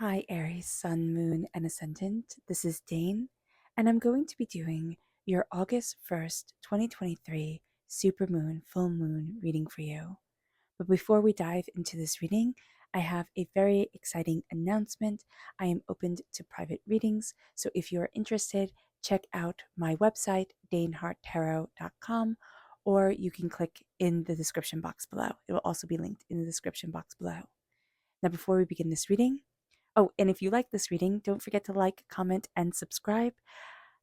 Hi, Aries, Sun, Moon, and Ascendant. This is Dane, and I'm going to be doing your August 1st, 2023 Supermoon Full Moon reading for you. But before we dive into this reading, I have a very exciting announcement. I am open to private readings, so if you are interested, check out my website, daneharttarot.com, or you can click in the description box below. It will also be linked in the description box below. Now, before we begin this reading, oh, and if you like this reading, don't forget to like, comment, and subscribe.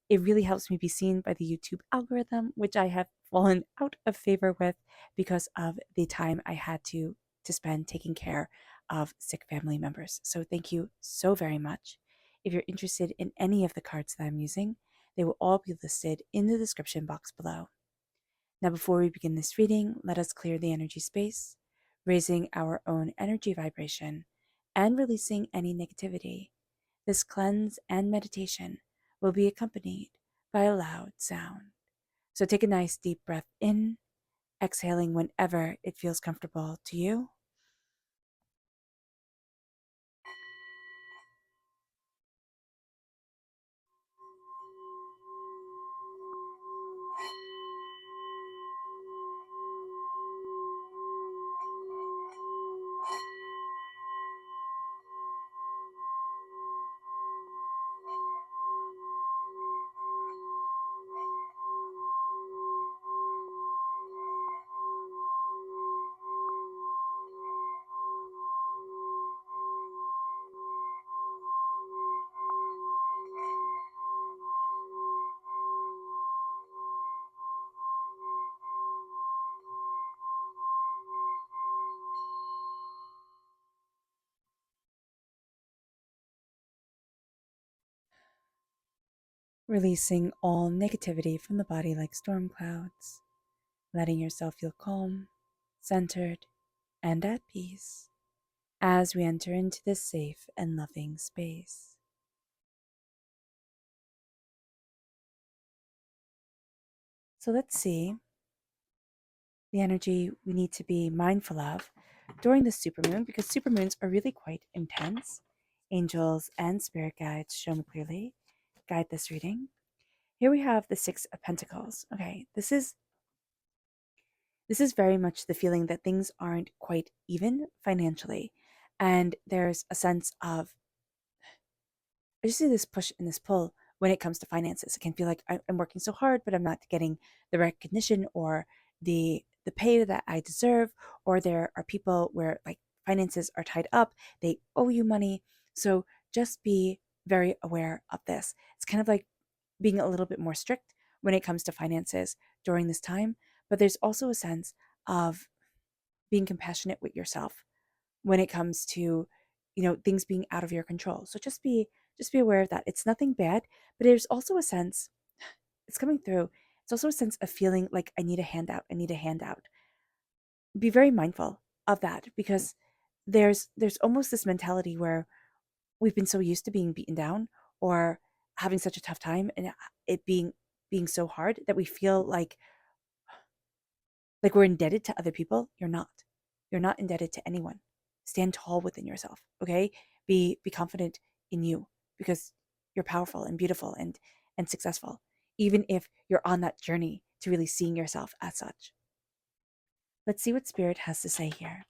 It really helps me be seen by the YouTube algorithm, which I have fallen out of favor with because of the time I had to spend taking care of sick family members. So thank you so very much. If you're interested in any of the cards that I'm using, they will all be listed in the description box below. Now, before we begin this reading, let us clear the energy space, raising our own energy vibration and releasing any negativity. This cleanse and meditation will be accompanied by a loud sound. So take a nice deep breath in, exhaling whenever it feels comfortable to you. Releasing all negativity from the body like storm clouds, letting yourself feel calm, centered, and at peace as we enter into this safe and loving space. So let's see the energy we need to be mindful of during the supermoon, because supermoons are really quite intense. Angels and spirit guides show me clearly. Guide this reading. Here we have the Six of Pentacles. Okay, this is very much the feeling that things aren't quite even financially, and there's a sense of, I just see this push and this pull when it comes to finances. It can feel like I'm working so hard, but I'm not getting the recognition or the pay that I deserve. Or there are people where like finances are tied up, they owe you money. So just be very aware of this. It's kind of like being a little bit more strict when it comes to finances during this time, but there's also a sense of being compassionate with yourself when it comes to, things being out of your control. So just be aware of that. It's nothing bad, but there's also a sense, it's coming through, it's also a sense of feeling like I need a handout, I need a handout. Be very mindful of that, because there's almost this mentality where we've been so used to being beaten down or having such a tough time, and it being so hard that we feel like we're indebted to other people. You're not indebted to anyone. Stand tall within yourself, okay? Be confident in you, because you're powerful and beautiful and successful, even if you're on that journey to really seeing yourself as such. Let's see what spirit has to say here.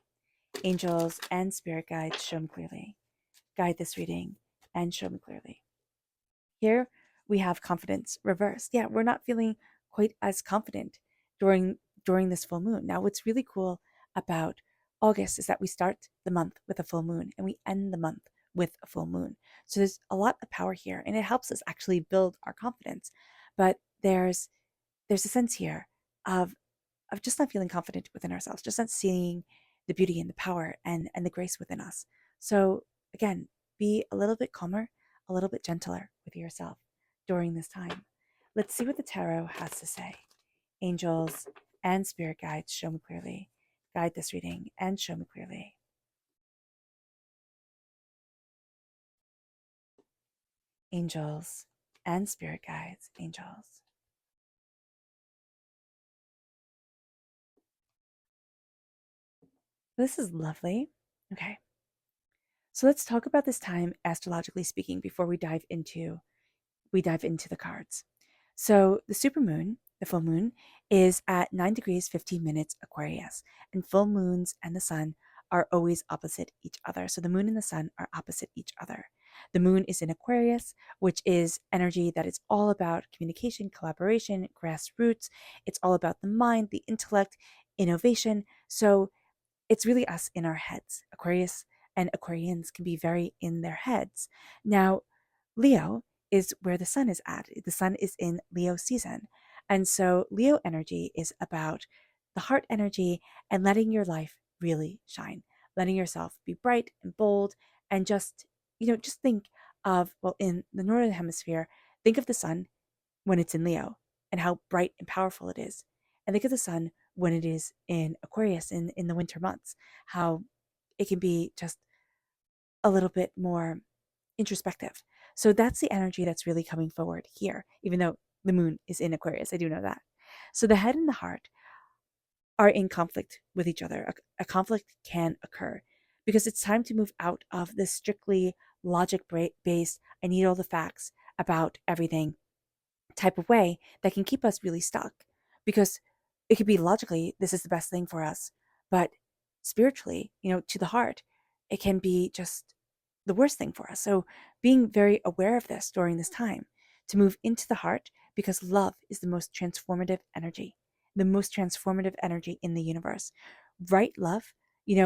Angels and spirit guides show me clearly. Guide this reading and show me clearly. Here we have confidence reversed. Yeah, we're not feeling quite as confident during this full moon. Now, what's really cool about August is that we start the month with a full moon and we end the month with a full moon. So there's a lot of power here, and it helps us actually build our confidence. But there's a sense here of just not feeling confident within ourselves, just not seeing the beauty and the power and the grace within us. So again, be a little bit calmer, a little bit gentler with yourself during this time. Let's see what the tarot has to say. Angels and spirit guides show me clearly. Guide this reading and show me clearly. Angels and spirit guides, angels. This is lovely. Okay. So let's talk about this time astrologically speaking before we dive into the cards. So the supermoon, the full moon, is at 9 degrees 15 minutes Aquarius, and full moons and the sun are always opposite each other. So the moon and the sun are opposite each other. The moon is in Aquarius, which is energy that is all about communication, collaboration, grassroots. It's all about the mind, the intellect, innovation. So it's really us in our heads. Aquarius and Aquarians can be very in their heads. Now, Leo is where the sun is at. The sun is in Leo season. And so Leo energy is about the heart energy and letting your life really shine, letting yourself be bright and bold and just think of, well, in the northern hemisphere, think of the sun when it's in Leo and how bright and powerful it is. And think of the sun when it is in Aquarius in the winter months, how it can be just a little bit more introspective. So that's the energy that's really coming forward here, even though the moon is in Aquarius. I do know that. So the head and the heart are in conflict with each other. A conflict can occur because it's time to move out of this strictly logic based, I need all the facts about everything type of way that can keep us really stuck, because it could be logically this is the best thing for us, but spiritually, to the heart, it can be just the worst thing for us. So being very aware of this during this time, to move into the heart, because love is the most transformative energy in the universe. Write love,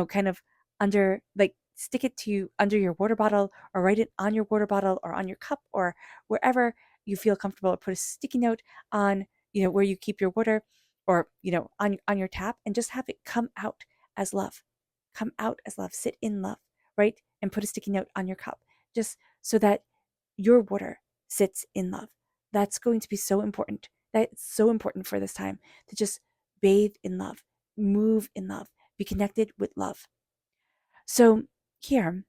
kind of under, like, stick it to under your water bottle, or write it on your water bottle or on your cup or wherever you feel comfortable, or put a sticky note on, where you keep your water, or, on your tap, and just have it come out as love. Come out as love. Sit in love, right? And put a sticky note on your cup, just so that your water sits in love. That's going to be so important. That's so important for this time, to just bathe in love, move in love, be connected with love. So here,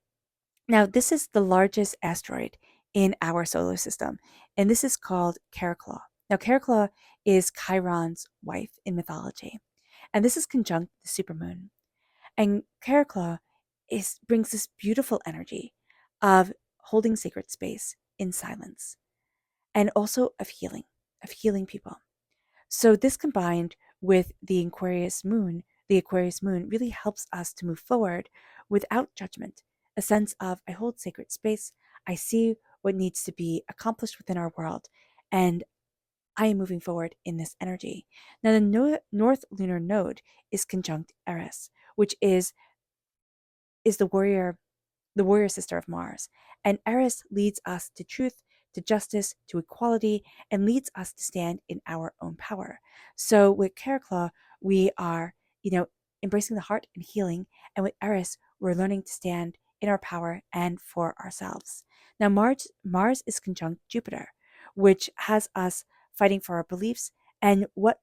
now, this is the largest asteroid in our solar system, and this is called Chariclo. Now, Chariclo is Chiron's wife in mythology, and this is conjunct the supermoon. And Chariclo brings this beautiful energy of holding sacred space in silence, and also of healing people. So this combined with the Aquarius moon really helps us to move forward without judgment, a sense of I hold sacred space, I see what needs to be accomplished within our world, and I am moving forward in this energy. Now the North Lunar Node is conjunct Eris, which is the warrior sister of Mars. And Eris leads us to truth, to justice, to equality, and leads us to stand in our own power. So with Chariclo, we are, embracing the heart and healing. And with Eris, we're learning to stand in our power and for ourselves. Now, Mars is conjunct Jupiter, which has us fighting for our beliefs and what's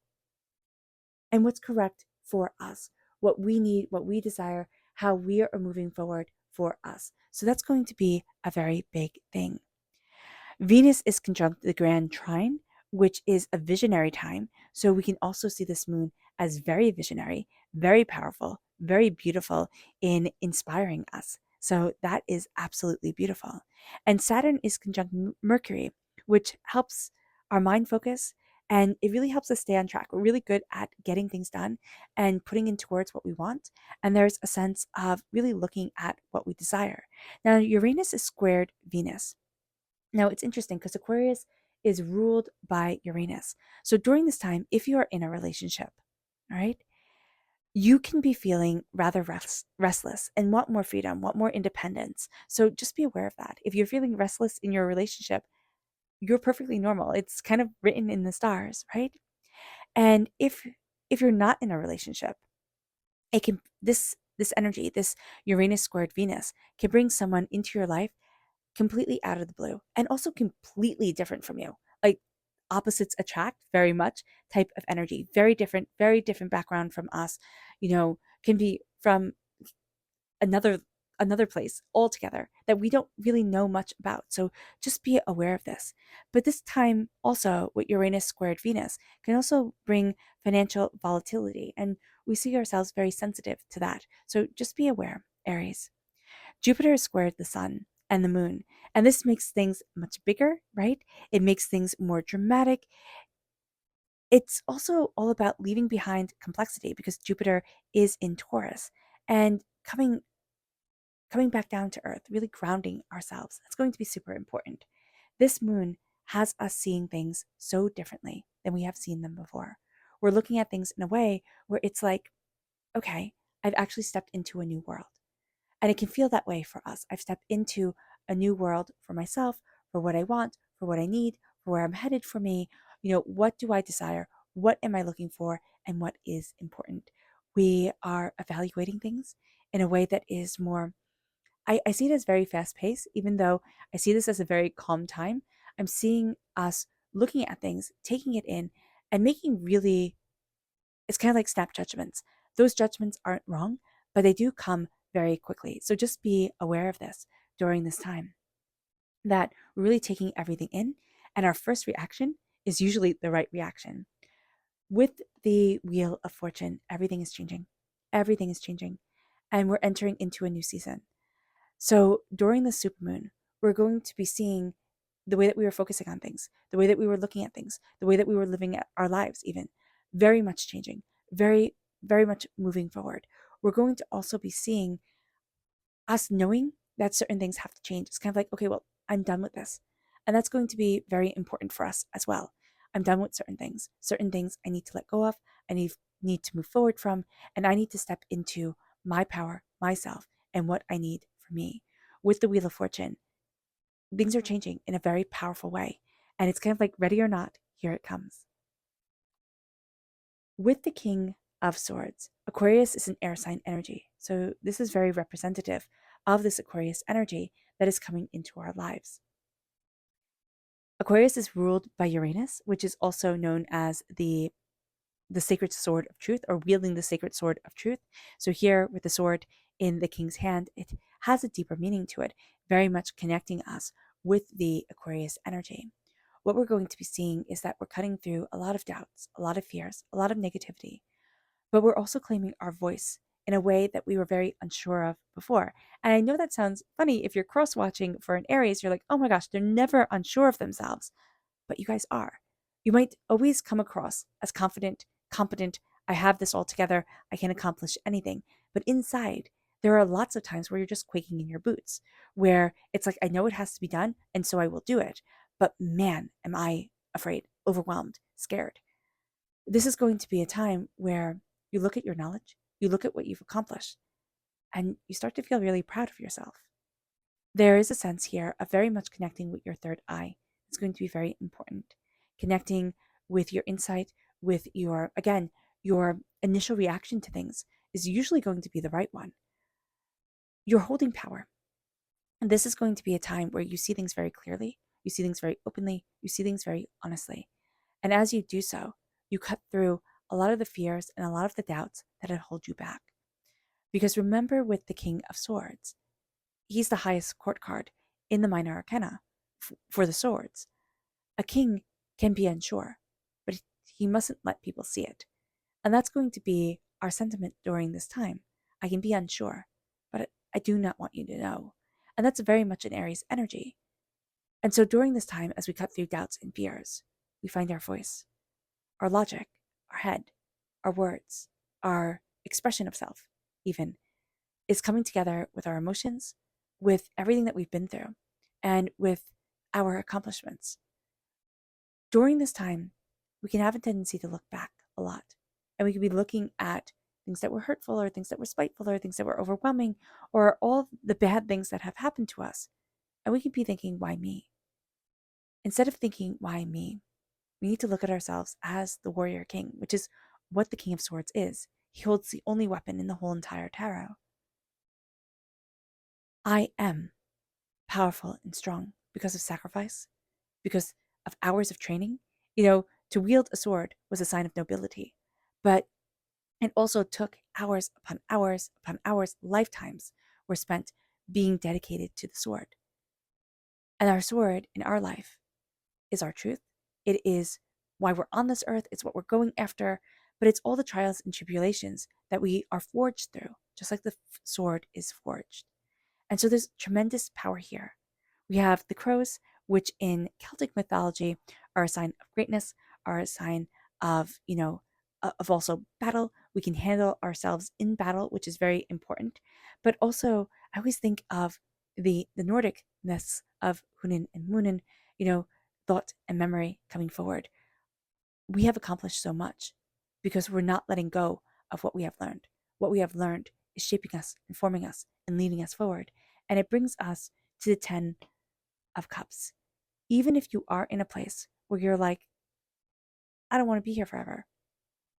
correct for us, what we need, what we desire, how we are moving forward for us. So that's going to be a very big thing. Venus is conjunct the Grand Trine, which is a visionary time. So we can also see this moon as very visionary, very powerful, very beautiful in inspiring us. So that is absolutely beautiful. And Saturn is conjunct Mercury, which helps our mind focus, and it really helps us stay on track. We're really good at getting things done and putting into words what we want. And there's a sense of really looking at what we desire. Now, Uranus is squared Venus. Now, it's interesting because Aquarius is ruled by Uranus. So during this time, if you are in a relationship, all right, you can be feeling rather restless and want more freedom, want more independence. So just be aware of that. If you're feeling restless in your relationship, you're perfectly normal. It's kind of written in the stars, right? And if you're not in a relationship, it can this energy, this Uranus squared Venus, can bring someone into your life completely out of the blue and also completely different from you. Like, opposites attract very much type of energy, very different background from us, can be from another place altogether that we don't really know much about. So just be aware of this. But this time also with Uranus squared Venus can also bring financial volatility, and we see ourselves very sensitive to that. So just be aware, Aries. Jupiter squared the sun and the moon, and this makes things much bigger, right? It makes things more dramatic. It's also all about leaving behind complexity because Jupiter is in Taurus and coming back down to earth, really grounding ourselves. That's going to be super important. This moon has us seeing things so differently than we have seen them before. We're looking at things in a way where it's like, okay, I've actually stepped into a new world. And it can feel that way for us. I've stepped into a new world for myself, for what I want, for what I need, for where I'm headed for me. What do I desire? What am I looking for? And what is important? We are evaluating things in a way that is more, I see it as very fast paced, even though I see this as a very calm time. I'm seeing us looking at things, taking it in, and making really, it's kind of like snap judgments. Those judgments aren't wrong, but they do come very quickly. So just be aware of this during this time, that we're really taking everything in, and our first reaction is usually the right reaction. With the Wheel of Fortune, everything is changing. Everything is changing, and we're entering into a new season. So during the supermoon, we're going to be seeing the way that we were focusing on things, the way that we were looking at things, the way that we were living our lives, even very much changing, very, very much moving forward. We're going to also be seeing us knowing that certain things have to change. It's kind of like, okay, well, I'm done with this. And that's going to be very important for us as well. I'm done with certain things. Certain things I need to let go of, I need to move forward from, and I need to step into my power, myself, and what I need for me. With the Wheel of Fortune, things are changing in a very powerful way. And it's kind of like ready or not, here it comes. With the King of Swords, Aquarius is an air sign energy. So this is very representative of this Aquarius energy that is coming into our lives. Aquarius is ruled by Uranus, which is also known as the sacred sword of truth, or wielding the sacred sword of truth. So here with the sword in the king's hand, it has a deeper meaning to it, very much connecting us with the Aquarius energy. What we're going to be seeing is that we're cutting through a lot of doubts, a lot of fears, a lot of negativity, but we're also claiming our voice in a way that we were very unsure of before. And I know that sounds funny. If you're cross watching for an Aries, you're like, oh my gosh, they're never unsure of themselves. But you guys are. You might always come across as confident, competent. I have this all together. I can accomplish anything. But inside, there are lots of times where you're just quaking in your boots, where it's like, I know it has to be done, and so I will do it. But man, am I afraid, overwhelmed, scared. This is going to be a time where you look at your knowledge, you look at what you've accomplished, and you start to feel really proud of yourself. There is a sense here of very much connecting with your third eye. It's going to be very important. Connecting with your insight, with again, your initial reaction to things is usually going to be the right one. You're holding power. And this is going to be a time where you see things very clearly, you see things very openly, you see things very honestly. And as you do so, you cut through a lot of the fears and a lot of the doubts that had hold you back. Because remember, with the King of Swords, he's the highest court card in the minor arcana for the swords. A king can be unsure, but he mustn't let people see it. And that's going to be our sentiment during this time. I can be unsure, but I do not want you to know. And that's very much an Aries energy. And so during this time, as we cut through doubts and fears, we find our voice, our logic, our head, our words, our expression of self, even, is coming together with our emotions, with everything that we've been through, and with our accomplishments. During this time, we can have a tendency to look back a lot, and we can be looking at things that were hurtful, or things that were spiteful, or things that were overwhelming, or all the bad things that have happened to us. And we can be thinking, why me? Instead of thinking, why me? We need to look at ourselves as the warrior king, which is what the King of Swords is. He holds the only weapon in the whole entire tarot. I am powerful and strong because of sacrifice, because of hours of training. To wield a sword was a sign of nobility, but it also took hours upon hours upon hours, lifetimes were spent being dedicated to the sword. And our sword in our life is our truth. It is why we're on this earth. It's what we're going after, but it's all the trials and tribulations that we are forged through, just like the sword is forged. And so there's tremendous power here. We have the crows, which in Celtic mythology are a sign of greatness, are a sign of, of also battle. We can handle ourselves in battle, which is very important. But also, I always think of the Nordic myths of Hunin and Munin, thought and memory coming forward. We have accomplished so much because we're not letting go of what we have learned. What we have learned is shaping us, informing us, and leading us forward. And it brings us to the 10 of Cups. Even if you are in a place where you're like, I don't want to be here forever,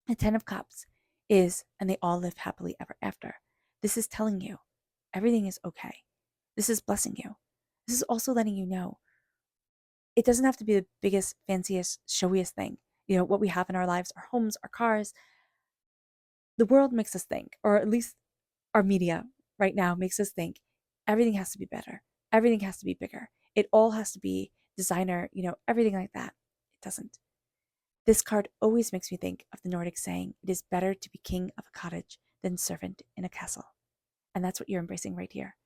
the 10 of Cups is, and they all live happily ever after. This is telling you everything is okay. This is blessing you. This is also letting you know it doesn't have to be the biggest, fanciest, showiest thing. What we have in our lives, our homes, our cars. The world makes us think, or at least our media right now makes us think everything has to be better. Everything has to be bigger. It all has to be designer, everything like that. It doesn't. This card always makes me think of the Nordic saying, it is better to be king of a cottage than servant in a castle. And that's what you're embracing right here.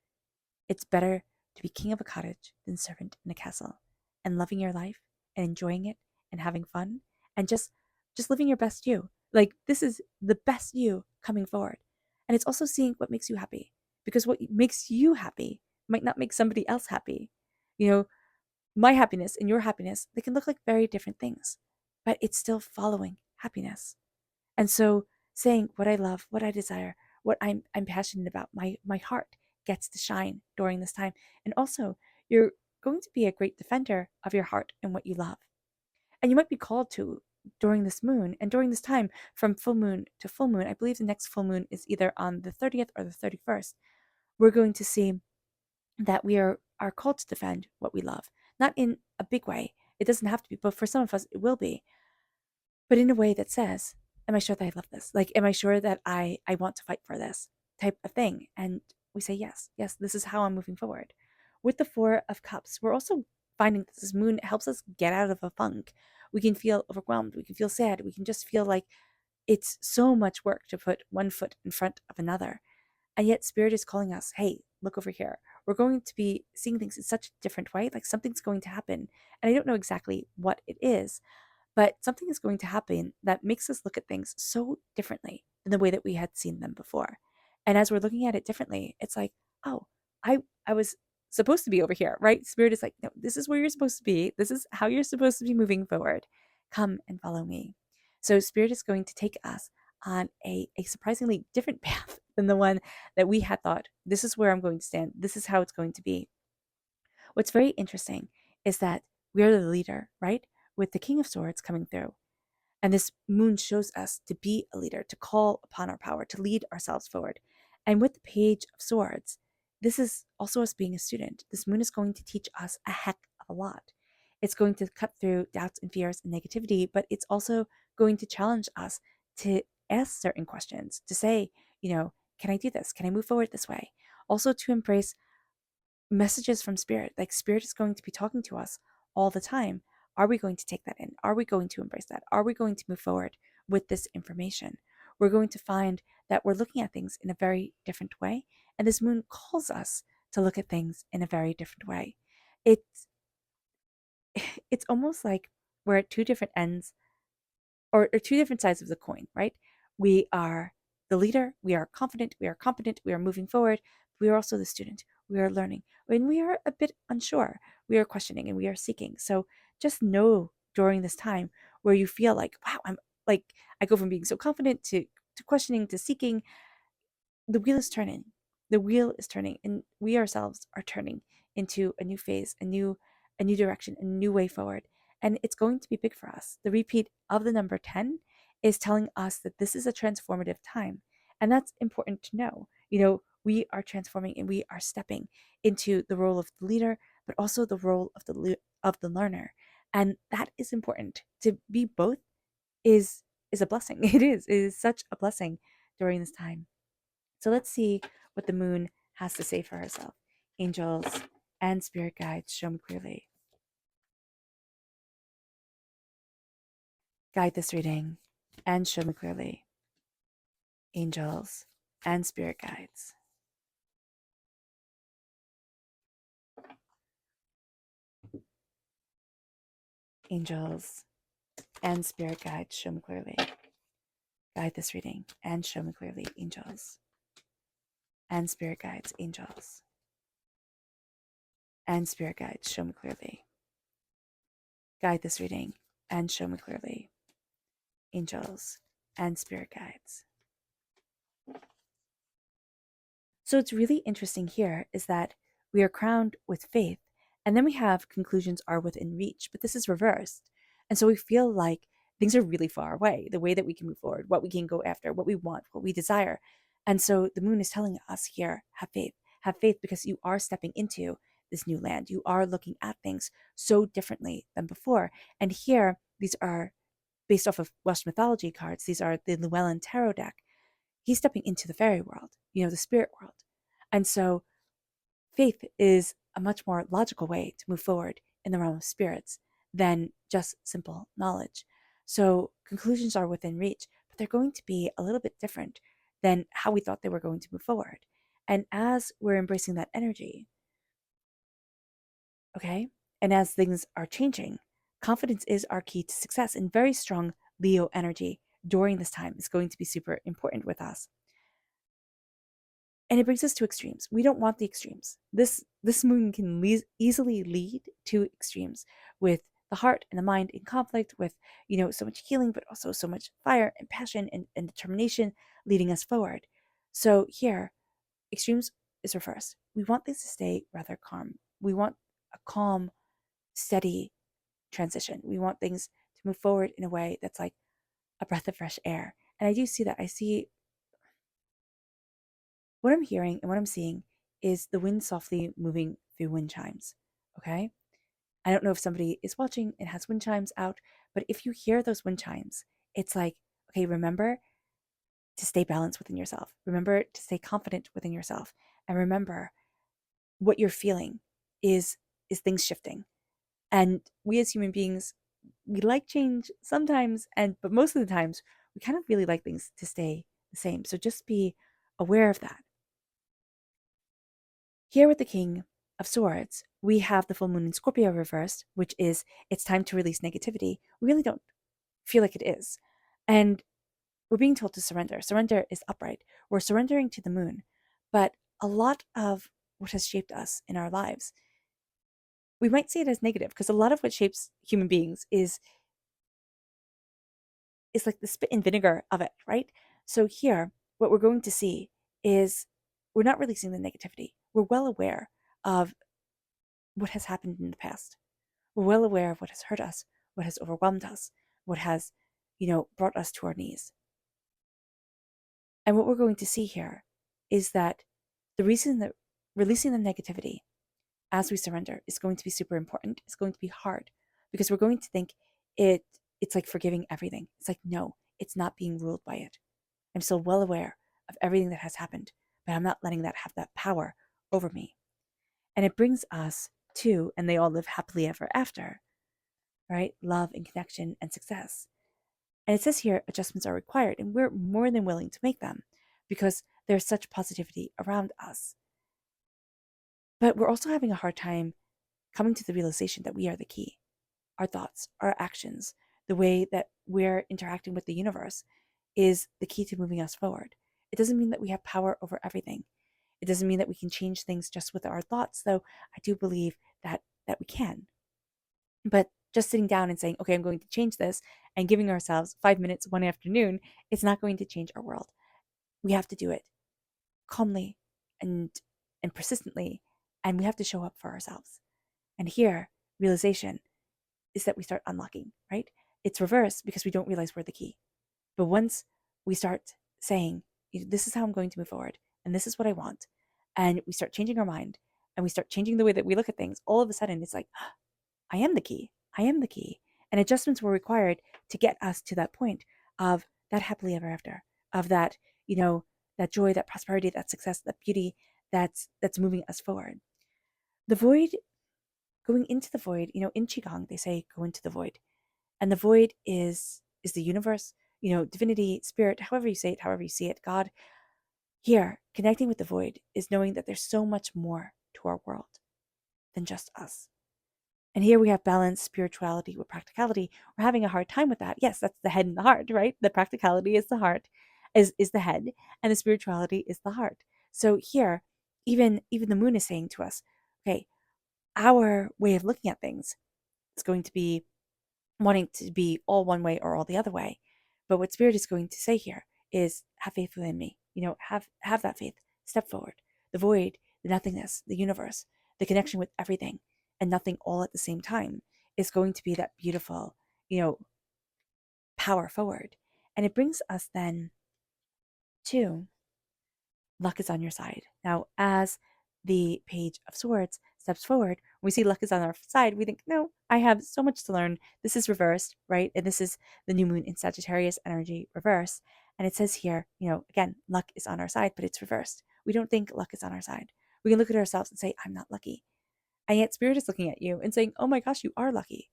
It's better to be king of a cottage than servant in a castle, and loving your life and enjoying it and having fun and just living your best you. Like, this is the best you coming forward. And it's also seeing what makes you happy, because what makes you happy might not make somebody else happy. You know, my happiness and your happiness, they can look like very different things, but it's still following happiness. And so saying what I love, what I desire, what I'm passionate about, my heart gets to shine during this time. And also, you're going to be a great defender of your heart and what you love. And you might be called to during this moon and during this time from full moon to full moon. I believe the next full moon is either on the 30th or the 31st. We're going to see that we are called to defend what we love, not in a big way. It doesn't have to be, but for some of us, it will be, but in a way that says, am I sure that I love this? Like, am I sure that I want to fight for this type of thing? And we say, yes, this is how I'm moving forward. With the Four of Cups, we're also finding that this moon helps us get out of a funk. We can feel overwhelmed. We can feel sad. We can just feel like it's so much work to put one foot in front of another. And yet, Spirit is calling us, hey, look over here. We're going to be seeing things in such a different way. Like, something's going to happen. And I don't know exactly what it is, but something is going to happen that makes us look at things so differently than the way that we had seen them before. And as we're looking at it differently, it's like, oh, I was supposed to be over here, right? Spirit is like, no, this is where you're supposed to be. This is how you're supposed to be moving forward. Come and follow me. So Spirit is going to take us on a surprisingly different path than the one that we had thought. This is where I'm going to stand. This is how it's going to be. What's very interesting is that we're the leader, right? With the King of Swords coming through. And this moon shows us to be a leader, to call upon our power, to lead ourselves forward. And with the Page of Swords, this is also us being a student. This moon is going to teach us a heck of a lot. It's going to cut through doubts and fears and negativity, but it's also going to challenge us to ask certain questions, to say, can I do this? Can I move forward this way? Also to embrace messages from Spirit. Like, Spirit is going to be talking to us all the time. Are we going to take that in? Are we going to embrace that? Are we going to move forward with this information? We're going to find that we're looking at things in a very different way. And this moon calls us to look at things in a very different way. It's it's almost like we're at two different ends, or two different sides of the coin, right? We are the leader, we are confident, we are competent, we are moving forward. We are also the student. We are learning. When we are a bit unsure, we are questioning and we are seeking. So just know during this time where you feel like, wow, I'm like, I go from being so confident to questioning to seeking, the wheel is turning. The wheel is turning, and we ourselves are turning into a new phase, a new direction, a new way forward. And it's going to be big for us. The repeat of the number 10 is telling us that this is a transformative time. And that's important to know. We are transforming and we are stepping into the role of the leader, but also the role of the learner. And that is important. To be both is a blessing. It is such a blessing during this time. So let's see what the moon has to say for herself. Angels and spirit guides, show me clearly. Guide this reading and show me clearly. Angels and spirit guides. angels, and spirit guides, show me clearly. Guide this reading and show me clearly, angels, and spirit guides, angels, and spirit guides, show me clearly. Guide this reading and show me clearly, angels, and spirit guides. So it's really interesting here is that we are crowned with faith, and then we have conclusions are within reach, but this is reversed. And so we feel like things are really far away, the way that we can move forward, what we can go after, what we want, what we desire. And so the moon is telling us here, have faith because you are stepping into this new land. You are looking at things so differently than before. And here, these are based off of Welsh mythology cards. These are the Llewellyn Tarot deck. He's stepping into the fairy world, the spirit world. And so faith is a much more logical way to move forward in the realm of spirits than just simple knowledge. So conclusions are within reach, but they're going to be a little bit different than how we thought they were going to move forward. And as we're embracing that energy, okay, and as things are changing, confidence is our key to success, and very strong Leo energy during this time is going to be super important with us. And it brings us to extremes. We don't want the extremes. This moon can easily lead to extremes with the heart and the mind in conflict, with so much healing, but also so much fire and passion and determination leading us forward. So here, extremes is reversed. We want things to stay rather calm. We want a calm, steady transition. We want things to move forward in a way that's like a breath of fresh air. And I do see that. I see what I'm hearing and what I'm seeing is the wind softly moving through wind chimes. Okay. I don't know if somebody is watching and has wind chimes out, but if you hear those wind chimes, it's like, okay, remember to stay balanced within yourself. Remember to stay confident within yourself. And remember what you're feeling is things shifting. And we as human beings, we like change sometimes, but most of the times we kind of really like things to stay the same. So just be aware of that. Here with the King of Swords, we have the full moon in Scorpio reversed, which is it's time to release negativity. We really don't feel like it is. And we're being told to surrender. Surrender is upright. We're surrendering to the moon. But a lot of what has shaped us in our lives, we might see it as negative because a lot of what shapes human beings is like the spit and vinegar of it, right? So here, what we're going to see is we're not releasing the negativity. We're well aware of what has happened in the past. We're well aware of what has hurt us, what has overwhelmed us, what has, brought us to our knees. And what we're going to see here is that the reason that releasing the negativity as we surrender is going to be super important. It's going to be hard because we're going to think it's like forgiving everything. It's like, no, it's not being ruled by it. I'm still well aware of everything that has happened, but I'm not letting that have that power over me. And it brings us to, and they all live happily ever after, right? Love and connection and success. And it says here adjustments are required, and we're more than willing to make them because there's such positivity around us. But we're also having a hard time coming to the realization that we are the key. Our thoughts, our actions, the way that we're interacting with the universe is the key to moving us forward. It doesn't mean that we have power over everything. It doesn't mean that we can change things just with our thoughts, though I do believe that we can. But just sitting down and saying, okay, I'm going to change this and giving ourselves 5 minutes one afternoon, it's not going to change our world. We have to do it calmly and persistently, and we have to show up for ourselves. And here, realization is that we start unlocking, right? It's reverse because we don't realize we're the key. But once we start saying, this is how I'm going to move forward, and this is what I want, and we start changing our mind, and we start changing the way that we look at things, all of a sudden it's like, I am the key. I am the key. And adjustments were required to get us to that point of that happily ever after, of that, that joy, that prosperity, that success, that beauty that's moving us forward. The void, going into the void, in Qigong, they say go into the void. And the void is the universe, divinity, spirit, however you say it, however you see it, God. Here, connecting with the void is knowing that there's so much more to our world than just us. And here we have balance, spirituality with practicality. We're having a hard time with that. Yes, that's the head and the heart, right? The practicality is the heart, is the head, and the spirituality is the heart. So here, even the moon is saying to us, okay, our way of looking at things is going to be wanting to be all one way or all the other way. But what spirit is going to say here is have faith within me. Have that faith. Step forward. The void, the nothingness, the universe, the connection with everything and nothing all at the same time is going to be that beautiful, you know, power forward. And it brings us then to luck is on your side. Now, as the Page of Swords steps forward, we see luck is on our side. We think, no, I have so much to learn. This is reversed, right? And this is the new moon in Sagittarius energy reversed. And it says here, again, luck is on our side, but it's reversed. We don't think luck is on our side. We can look at ourselves and say, I'm not lucky. And yet Spirit is looking at you and saying, oh my gosh, you are lucky.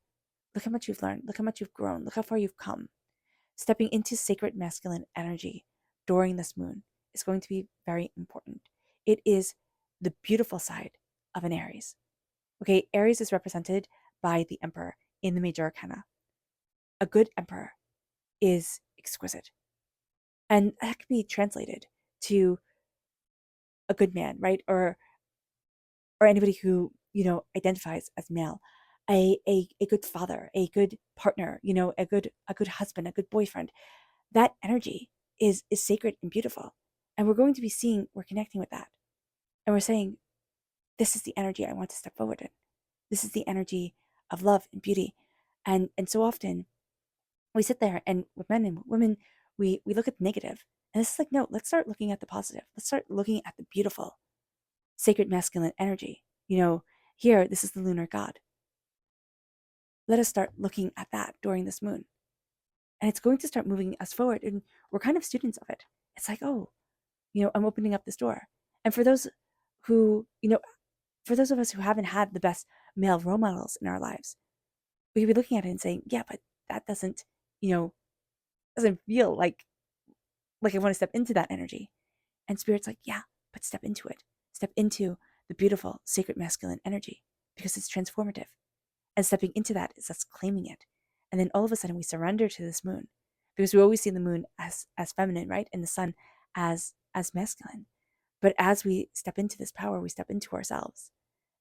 Look how much you've learned. Look how much you've grown. Look how far you've come. Stepping into sacred masculine energy during this moon is going to be very important. It is the beautiful side of an Aries. Okay, Aries is represented by the Emperor in the major arcana. A good Emperor is exquisite. And that can be translated to a good man, right? Or anybody who, identifies as male. A good father, a good partner, a good husband, a good boyfriend. That energy is sacred and beautiful. And we're connecting with that. And we're saying, this is the energy I want to step forward in. This is the energy of love and beauty. And so often we sit there and with men and women, we look at the negative. And this is like, no, let's start looking at the positive. Let's start looking at the beautiful, sacred masculine energy. Here, this is the lunar god. Let us start looking at that during this moon. And it's going to start moving us forward. And we're kind of students of it. It's like, oh, I'm opening up this door. And who, for those of us who haven't had the best male role models in our lives, we could be looking at it and saying, yeah, but that doesn't feel like I want to step into that energy. And Spirit's like, yeah, but step into it. Step into the beautiful, sacred masculine energy because it's transformative. And stepping into that is us claiming it. And then all of a sudden we surrender to this moon because we always see the moon as feminine, right? And the sun as masculine. But as we step into this power, we step into ourselves.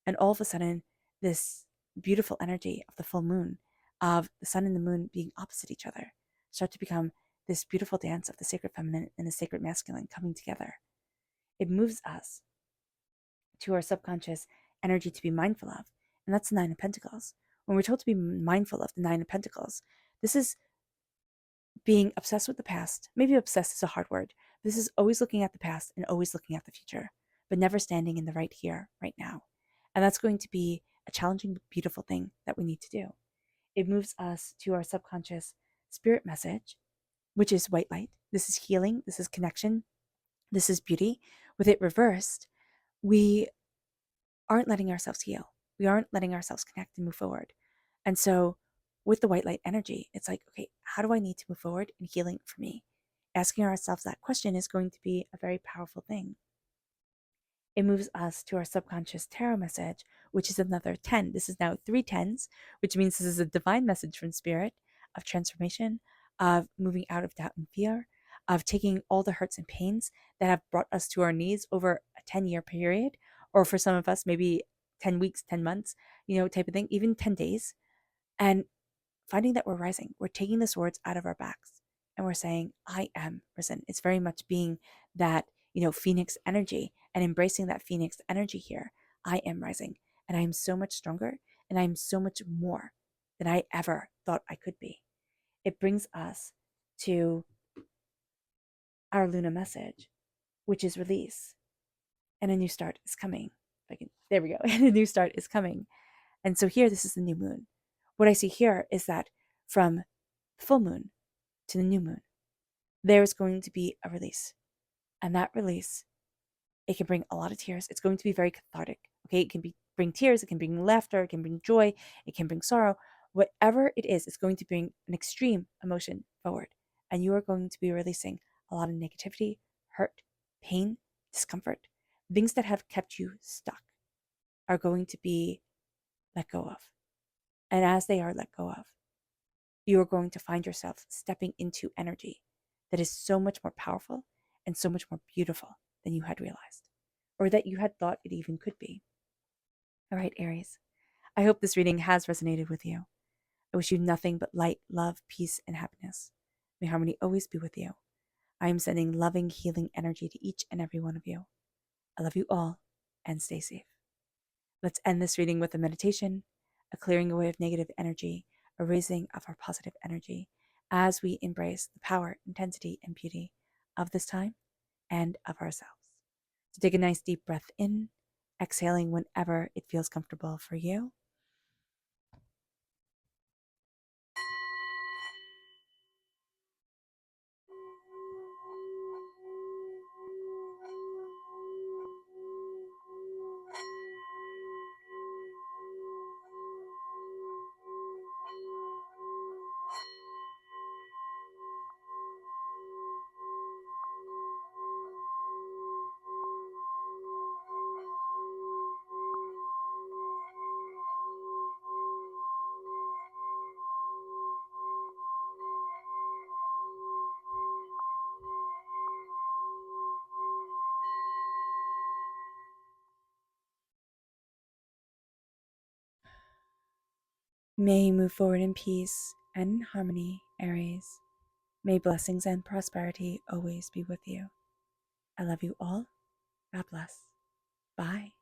And all of a sudden, this beautiful energy of the full moon, of the sun and the moon being opposite each other, start to become this beautiful dance of the sacred feminine and the sacred masculine coming together. It moves us to our subconscious energy to be mindful of. And that's the Nine of Pentacles. When we're told to be mindful of the Nine of Pentacles, this is being obsessed with the past. Maybe obsessed is a hard word. This is always looking at the past and always looking at the future, but never standing in the right here, right now. And that's going to be a challenging, beautiful thing that we need to do. It moves us to our subconscious spirit message, which is white light. This is healing. This is connection. This is beauty. With it reversed, we aren't letting ourselves heal. We aren't letting ourselves connect and move forward. And so with the white light energy, it's like, okay, how do I need to move forward in healing for me? Asking ourselves that question is going to be a very powerful thing. It moves us to our subconscious tarot message, which is another 10. This is now 3 tens, which means this is a divine message from spirit of transformation, of moving out of doubt and fear, of taking all the hurts and pains that have brought us to our knees over a 10-year period, or for some of us, maybe 10 weeks, 10 months, type of thing, even 10 days, and finding that we're rising. We're taking the swords out of our backs and we're saying, I am risen. It's very much being that, Phoenix energy and embracing that Phoenix energy here. I am rising and I am so much stronger and I am so much more than I ever thought I could be. It brings us to our Luna message, which is release. And a new start is coming. There we go. And a new start is coming. And so here, this is the new moon. What I see here is that from the full moon to the new moon, there's going to be a release. And that release, it can bring a lot of tears. It's going to be very cathartic. Okay, it can bring tears, it can bring laughter, it can bring joy, it can bring sorrow. Whatever it is, it's going to bring an extreme emotion forward. And you are going to be releasing a lot of negativity, hurt, pain, discomfort. Things that have kept you stuck are going to be let go of. And as they are let go of, you are going to find yourself stepping into energy that is so much more powerful and so much more beautiful than you had realized, or that you had thought it even could be. All right, Aries, I hope this reading has resonated with you. I wish you nothing but light, love, peace, and happiness. May harmony always be with you. I am sending loving, healing energy to each and every one of you. I love you all, and stay safe. Let's end this reading with a meditation, a clearing away of negative energy, a raising of our positive energy as we embrace the power, intensity, and beauty of this time and of ourselves. So take a nice deep breath in, exhaling whenever it feels comfortable for you. May you move forward in peace and in harmony, Aries. May blessings and prosperity always be with you. I love you all. God bless. Bye.